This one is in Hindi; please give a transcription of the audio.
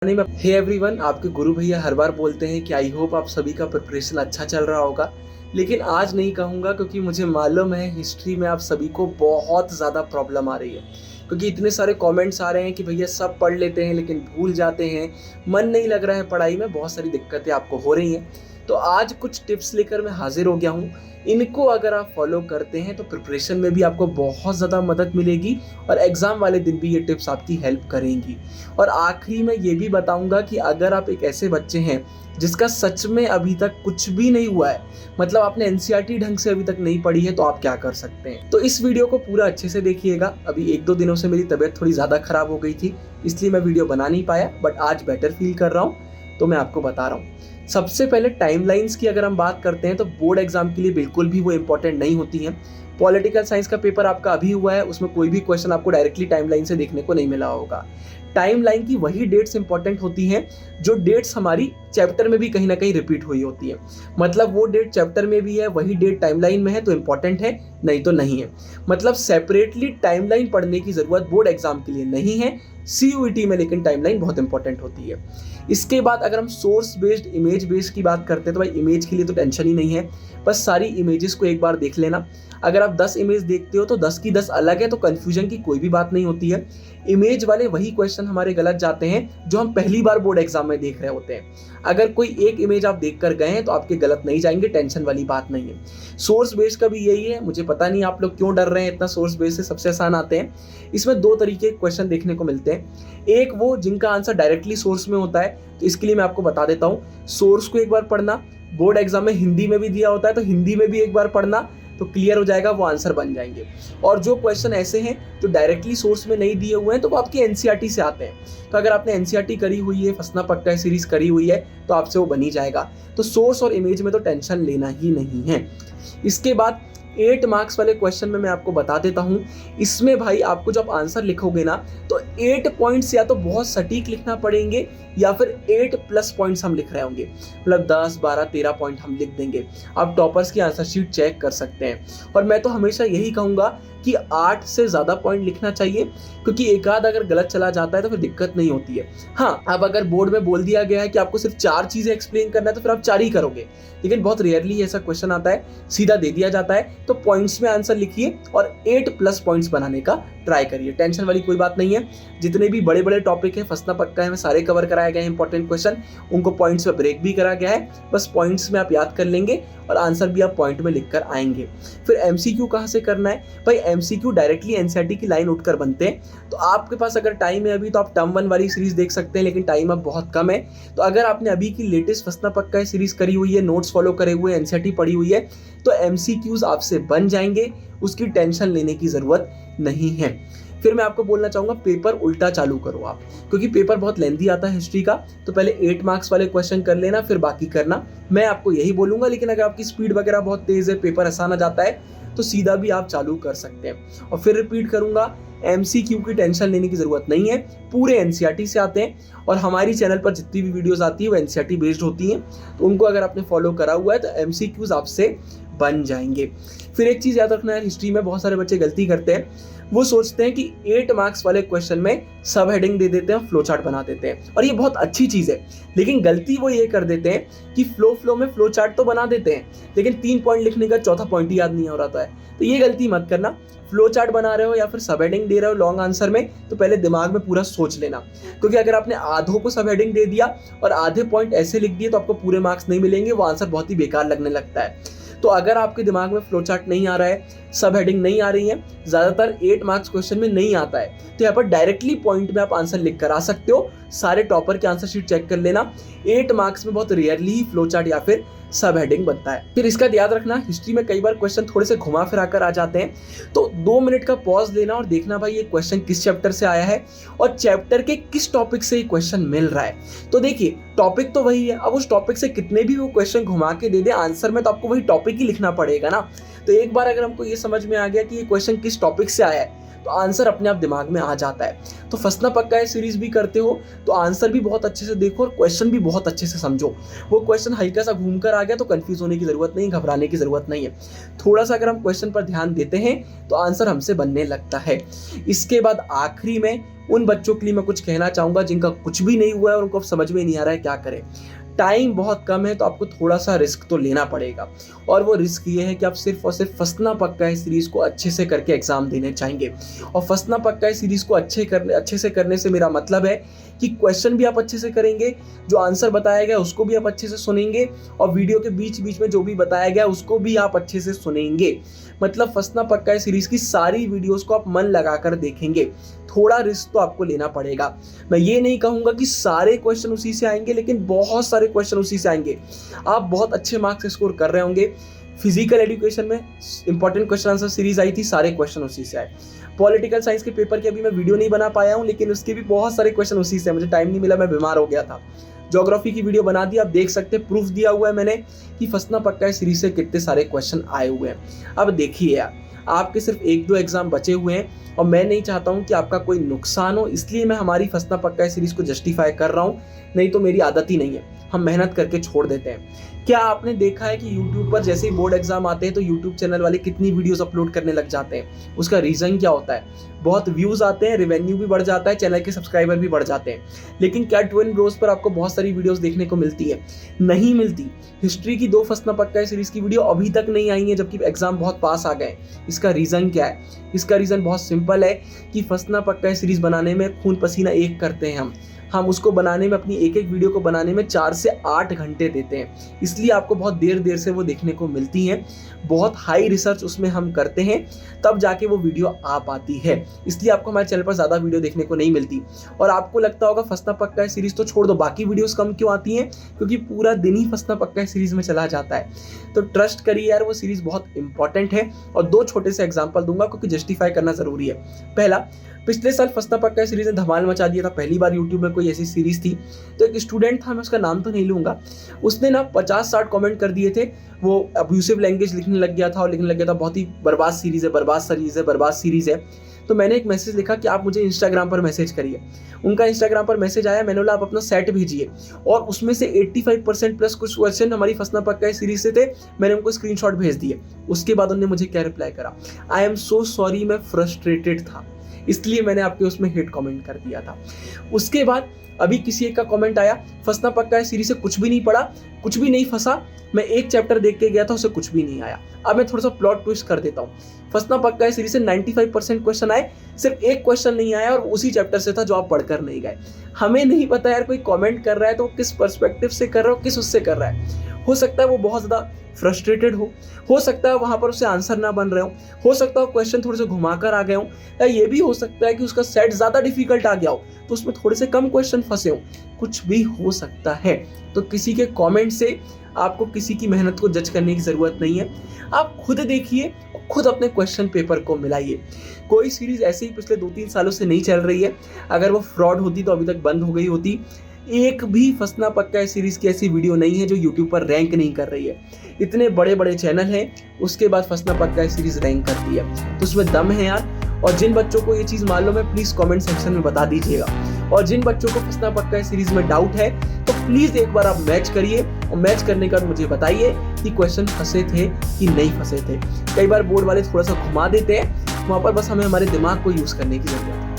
हे एवरीवन, आपके गुरु भैया हर बार बोलते हैं कि आई होप आप सभी का प्रिपरेशन अच्छा चल रहा होगा। लेकिन आज नहीं कहूँगा क्योंकि मुझे मालूम है हिस्ट्री में आप सभी को बहुत ज़्यादा प्रॉब्लम आ रही है, क्योंकि इतने सारे कमेंट्स आ रहे हैं कि भैया सब पढ़ लेते हैं लेकिन भूल जाते हैं, मन नहीं लग रहा है पढ़ाई में, बहुत सारी दिक्कतें आपको हो रही हैं। तो आज कुछ टिप्स लेकर मैं हाजिर हो गया हूँ। इनको अगर आप फॉलो करते हैं तो प्रिपरेशन में भी आपको बहुत ज़्यादा मदद मिलेगी और एग्ज़ाम वाले दिन भी ये टिप्स आपकी हेल्प करेंगी। और आखिरी में ये भी बताऊंगा कि अगर आप एक ऐसे बच्चे हैं जिसका सच में अभी तक कुछ भी नहीं हुआ है, मतलब आपने एनसीईआरटी ढंग से अभी तक नहीं पढ़ी है, तो आप क्या कर सकते हैं। तो इस वीडियो को पूरा अच्छे से देखिएगा। अभी 1-2 दिनों से मेरी तबीयत थोड़ी ज़्यादा खराब हो गई थी, इसलिए मैं वीडियो बना नहीं पाया, बट आज बेटर फील कर रहा हूँ तो मैं आपको बता रहा हूँ। सबसे पहले टाइमलाइंस की अगर हम बात करते हैं तो बोर्ड एग्जाम के लिए बिल्कुल भी वो इंपॉर्टेंट नहीं होती हैं। पॉलिटिकल साइंस का पेपर आपका अभी हुआ है, उसमें कोई भी क्वेश्चन आपको डायरेक्टली टाइमलाइन से देखने को नहीं मिला होगा। टाइमलाइन की वही डेट्स इंपॉर्टेंट होती हैं जो डेट्स हमारी चैप्टर में भी कहीं ना कहीं रिपीट हुई होती है। मतलब वो डेट चैप्टर में भी है, वही डेट टाइमलाइन में है तो इंपॉर्टेंट है, नहीं तो नहीं है। मतलब सेपरेटली टाइमलाइन पढ़ने की जरूरत बोर्ड एग्जाम के लिए नहीं है। सीयूईटी में लेकिन टाइमलाइन बहुत इंपॉर्टेंट होती है। इसके बाद अगर हम सोर्स बेस्ड इमेज बेस्ड की बात करते हैं तो भाई इमेज के लिए तो टेंशन ही नहीं है, बस सारी इमेजेस को एक बार देख लेना। अगर आप 10 इमेज देखते हो तो 10 की 10 अलग है, तो कंफ्यूजन की कोई भी बात नहीं होती है। इमेज वाले वही क्वेश्चन हमारे गलत जाते हैं जो हम पहली बार बोर्ड एग्जाम में देख रहे होते हैं। अगर कोई एक इमेज आप देख कर गए हैं तो आपके गलत नहीं जाएंगे, टेंशन वाली बात नहीं है। सोर्स बेस का भी यही है। मुझे पता नहीं आप लोग क्यों डर रहे हैं इतना, सोर्स बेस से सबसे आसान आते हैं। इसमें 2 तरीके के क्वेश्चन देखने को मिलते हैं। एक वो जिनका आंसर डायरेक्टली सोर्स में होता है, तो इसके लिए मैं आपको बता देता हूँ। सोर्स को एक बार पढ़ना, बोर्ड एग्जाम में हिंदी में भी दिया होता है तो हिंदी में भी एक बार पढ़ना, तो क्लियर हो जाएगा, वो आंसर बन जाएंगे। और जो क्वेश्चन ऐसे हैं जो डायरेक्टली सोर्स में नहीं दिए हुए हैं तो वो आपके एनसीईआरटी से आते हैं। तो अगर आपने एनसीईआरटी करी हुई है, फंसना पक्का है सीरीज करी हुई है, तो आपसे वो बनी जाएगा। तो सोर्स और इमेज में तो टेंशन लेना ही नहीं है। इसके बाद 8 मार्क्स वाले क्वेश्चन में मैं आपको बता देता हूं। इसमें भाई आपको जब आंसर लिखोगे ना तो 8 पॉइंट्स या तो बहुत सटीक लिखना पड़ेंगे या फिर 8 प्लस पॉइंट्स हम लिख रहे होंगे, मतलब 10, 12, 13 पॉइंट हम लिख देंगे। आप टॉपर्स की आंसर शीट चेक कर सकते हैं। और मैं तो हमेशा यही कहूंगा कि 8 से ज्यादा पॉइंट लिखना चाहिए, क्योंकि एक आध अगर गलत चला जाता है तो फिर दिक्कत नहीं होती है। हाँ, अब अगर बोर्ड में बोल दिया गया है कि आपको सिर्फ 4 चीजें एक्सप्लेन करना है तो फिर आप 4 ही करोगे, लेकिन बहुत रेयरली ऐसा क्वेश्चन आता है, सीधा दे दिया जाता है। तो पॉइंट्स में आंसर लिखिए और 8 प्लस पॉइंट्स बनाने का ट्राई करिए। टेंशन वाली कोई बात नहीं है। जितने भी बड़े बड़े टॉपिक है, फंसना पक्का है में सारे कवर कराए गए हैं इंपॉर्टेंट क्वेश्चन, उनको पॉइंट्स में ब्रेक भी करा गया है। बस पॉइंट्स में आप याद कर लेंगे और आंसर भी आप पॉइंट में लिखकर आएंगे। फिर एमसीक्यू कहाँ से करना है भाई? एमसीक्यू डायरेक्टली एनसीईआरटी की लाइन उठकर बनते हैं। तो आपके पास अगर टाइम है अभी तो आप टर्म 1 वाली सीरीज देख सकते हैं, लेकिन टाइम अब बहुत कम है। तो अगर आपने अभी की लेटेस्ट फंसना पक्का है सीरीज करी हुई है, नोट्स फॉलो करे हुए, एनसीईआरटी पढ़ी हुई है, तो एमसीक्यूज आपसे बन जाएंगे, उसकी टेंशन लेने की जरूरत नहीं है। फिर मैं आपको बोलना चाहूंगा पेपर उल्टा चालू करो आप, क्योंकि पेपर बहुत लेंथी आता है हिस्ट्री का। तो पहले 8 मार्क्स वाले क्वेश्चन कर लेना, फिर बाकी करना। मैं आपको यही बोलूंगा, लेकिन अगर आपकी स्पीड वगैरह बहुत तेज है, पेपर आसान आ जाता है, तो सीधा भी आप चालू कर सकते हैं। और फिर रिपीट करूंगा, एमसीक्यू की टेंशन लेने की जरूरत नहीं है, पूरे एनसीईआरटी से आते हैं। और हमारी चैनल पर जितनी भी वीडियोस आती है वो एनसीईआरटी बेस्ड होती हैं, तो उनको अगर आपने फॉलो करा हुआ है तो एमसीक्यूज आपसे बन जाएंगे। फिर एक चीज याद रखना है, हिस्ट्री में बहुत सारे बच्चे गलती करते हैं। वो सोचते हैं कि 8 मार्क्स वाले क्वेश्चन में सब हेडिंग दे देते हैं, फ्लो चार्ट बना देते हैं, और ये बहुत अच्छी चीज है। लेकिन गलती वो ये कर देते हैं कि फ्लो में फ्लो चार्ट तो बना देते हैं, लेकिन 3 पॉइंट लिखने का चौथा पॉइंट ही याद नहीं हो रहा है। तो ये गलती मत करना। फ्लो चार्ट बना रहे हो या फिर सब हेडिंग दे रहे हो लॉन्ग आंसर में, तो पहले दिमाग में पूरा सोच लेना, क्योंकि अगर आपने आधों को सब हेडिंग दे दिया और आधे पॉइंट ऐसे लिख दिए तो आपको पूरे मार्क्स नहीं मिलेंगे, वो आंसर बहुत ही बेकार लगने लगता है। तो अगर आपके दिमाग में फ्लो चार्ट नहीं आ रहा है, सब हेडिंग नहीं आ रही है, ज्यादातर 8 मार्क्स क्वेश्चन में नहीं आता है, तो यहाँ पर डायरेक्टली पॉइंट में आप आंसर लिख कर आ सकते हो। सारे टॉपर के आंसर शीट चेक कर लेना। 8 मार्क्स में बहुत रेयरली ही फ्लो चार्ट या फिर सब हेडिंग बनता है। फिर इसका याद रखना, हिस्ट्री में कई बार क्वेश्चन थोड़े से घुमा फिरा कर आ जाते हैं, तो 2 मिनट का पॉज लेना और देखना भाई ये क्वेश्चन किस चैप्टर से आया है और चैप्टर के किस टॉपिक से ये क्वेश्चन मिल रहा है। तो देखिए, टॉपिक तो वही है, अब उस टॉपिक से कितने भी वो क्वेश्चन घुमा के दे दे आंसर में, तो आपको वही टॉपिक ही लिखना पड़ेगा ना। तो एक बार अगर हमको ये समझ में आ गया कि ये क्वेश्चन किस टॉपिक से आया है, तो आंसर अपने आप दिमाग में आ जाता है। तो फंसना पक्का है सीरीज भी करते हो तो आंसर भी बहुत अच्छे से देखो और क्वेश्चन भी बहुत अच्छे से समझो। वो क्वेश्चन हल्का सा घूम कर आ गया तो कंफ्यूज होने की जरूरत नहीं, घबराने की जरूरत नहीं है। थोड़ा सा अगर हम क्वेश्चन पर ध्यान देते हैं तो आंसर हमसे बनने लगता है। इसके बाद आखिरी में उन बच्चों के लिए मैं कुछ कहना चाहूंगा जिनका कुछ भी नहीं हुआ है और उनको समझ में नहीं आ रहा है क्या करें। टाइम बहुत कम है तो आपको थोड़ा सा रिस्क तो लेना पड़ेगा, और वो रिस्क ये है कि आप सिर्फ और सिर्फ फंसना पक्का है सीरीज को अच्छे से करके एग्जाम देने चाहेंगे। और फंसना पक्का है सीरीज को अच्छे से करने से मेरा मतलब है कि क्वेश्चन भी आप अच्छे से करेंगे, जो आंसर बताया गया उसको भी आप अच्छे से सुनेंगे, और वीडियो के बीच बीच में जो भी बताया गया उसको भी आप अच्छे से सुनेंगे। मतलब फंसना पक्का है सीरीज की सारी वीडियोस को आप मन लगाकर देखेंगे। थोड़ा रिस्क तो आपको लेना पड़ेगा। मैं ये नहीं कहूंगा कि सारे क्वेश्चन उसी से आएंगे, लेकिन बहुत सारे क्वेश्चन उसी से आएंगे। आप बहुत अच्छे मार्क्स स्कोर कर रहे होंगे। फिजिकल एजुकेशन में इंपॉर्टेंट क्वेश्चन आंसर सीरीज आई थी, सारे क्वेश्चन उसी से आए। पॉलिटिकल साइंस के पेपर की अभी मैं वीडियो नहीं बना पाया हूँ, लेकिन उसके भी बहुत सारे क्वेश्चन उसी से, मुझे टाइम नहीं मिला, मैं बीमार हो गया था। ज्योग्राफी की वीडियो बना दी, आप देख सकते हैं, प्रूफ दिया हुआ है मैंने कि फंसना पक्का है सीरीज से कितने सारे क्वेश्चन आए हुए हैं। अब देखिए यार, आपके सिर्फ 1-2 एग्जाम बचे हुए हैं और मैं नहीं चाहता हूं कि आपका कोई नुकसान हो, इसलिए मैं हमारी फंसना पक्का है सीरीज को जस्टिफाई कर रहा हूं, नहीं तो मेरी आदत ही नहीं है, हम मेहनत करके छोड़ देते हैं। क्या आपने देखा है कि YouTube पर जैसे ही बोर्ड एग्जाम आते हैं तो YouTube चैनल वाले कितनी वीडियोस अपलोड करने लग जाते हैं? उसका रीजन क्या होता है? बहुत व्यूज आते हैं, रेवेन्यू भी बढ़ जाता है, चैनल के सब्सक्राइबर भी बढ़ जाते हैं। लेकिन क्या ट्विन ब्रोस पर आपको बहुत सारी वीडियोस देखने को मिलती है? नहीं मिलती। हिस्ट्री की 2 फंसना पक्का है सीरीज की वीडियो अभी तक नहीं आई है, जबकि एग्जाम बहुत पास आ गए। इसका रीजन क्या है? इसका रीजन बहुत सिंपल है कि फंसना पक्का है सीरीज बनाने में खून पसीना एक करते हैं हम उसको बनाने में, अपनी एक वीडियो को बनाने में 4 से 8 घंटे देते हैं, इसलिए आपको बहुत देर से वो देखने को मिलती हैं। बहुत हाई रिसर्च उसमें हम करते हैं, तब जाके वो वीडियो आ पाती है, इसलिए आपको हमारे चैनल पर ज़्यादा वीडियो देखने को नहीं मिलती। और आपको लगता होगा फंसना पक्का है सीरीज तो छोड़ दो, बाकी वीडियोस कम क्यों आती हैं? क्योंकि पूरा दिन ही फंसना पक्का है सीरीज में चला जाता है। तो ट्रस्ट करिए यार, वो सीरीज बहुत इंपॉर्टेंट है। और 2 छोटे से एग्जाम्पल दूंगा क्योंकि जस्टिफाई करना जरूरी है। पहला, पिछले साल फंसना पक्का है सीरीज ने धमाल मचा दिया था। पहली बार यूट्यूब में कोई ऐसी सीरीज थी, तो एक स्टूडेंट था, मैं उसका नाम तो नहीं लूंगा, उसने ना 50-60 कमेंट कर दिए थे। वो अब्यूसिव लैंग्वेज लिखने लग गया था और लिखने लग गया था बहुत ही बर्बाद सीरीज है, बर्बाद सीरीज है। तो मैंने एक मैसेज लिखा कि आप मुझे इंस्टाग्राम पर मैसेज करिए। उनका इंस्टाग्राम पर मैसेज आया, मैंने बोला आप अपना सेट भेजिए, और उसमें से 85% प्लस कुछ क्वेश्चन हमारी फंसना पक्का है सीरीज से थे। मैंने उनको स्क्रीनशॉट भेज दिए। उसके बाद उन्होंने मुझे क्या रिप्लाई करा, आई एम सो सॉरी, मैं फ्रस्ट्रेटेड था, इसलिए मैंने आपके उसमें हेट कमेंट कर दिया था। उसके बाद अभी किसी एक का कमेंट आया, फंसना पक्का है सीरीज से कुछ भी नहीं पढ़ा, कुछ भी नहीं फंसा, मैं एक चैप्टर देख के गया था, उससे कुछ भी नहीं आया। अब मैं थोड़ा सा प्लॉट ट्विस्ट कर देता हूँ। फंसना पक्का है सीरीज से 95% क्वेश्चन आए, सिर्फ एक क्वेश्चन नहीं आया और उसी चैप्टर से था जो आप पढ़कर नहीं गए। हमें नहीं पता यार, कोई कमेंट कर रहा है तो किस पर्सपेक्टिव से कर रहा हो, किस उससे कर रहा है। हो सकता है वो बहुत ज़्यादा फ्रस्ट्रेटेड हो सकता है वहाँ पर उसे आंसर ना बन रहे हो सकता है क्वेश्चन थोड़े से घुमाकर आ गए हो, या ये भी हो सकता है कि उसका सेट ज़्यादा डिफिकल्ट आ गया हो तो उसमें थोड़े से कम क्वेश्चन फंसे हो, कुछ भी हो सकता है। तो किसी के कमेंट से आपको किसी की मेहनत को जज करने की ज़रूरत नहीं है। आप खुद देखिए, खुद अपने क्वेश्चन पेपर को मिलाइए। कोई सीरीज़ ऐसे ही पिछले 2-3 सालों से नहीं चल रही है, अगर वो फ्रॉड होती तो अभी तक बंद हो गई होती। एक भी फंसना पक्का है सीरीज की ऐसी वीडियो नहीं है जो YouTube पर रैंक नहीं कर रही है। इतने बड़े बड़े चैनल हैं, उसके बाद फंसना पक्का है सीरीज रैंक करती है, तो उसमें दम है यार। और जिन बच्चों को ये चीज़ मालूम है प्लीज़ कमेंट सेक्शन में बता दीजिएगा, और जिन बच्चों को फंसना पक्का है सीरीज में डाउट है तो प्लीज़ एक बार आप मैच करिए, और मैच करने के बाद मुझे बताइए कि क्वेश्चन फंसे थे कि नहीं फंसे थे। कई बार बोर्ड वाले थोड़ा सा घुमा देते हैं, वहाँ पर बस हमें हमारे दिमाग को यूज़ करने की ज़रूरत है।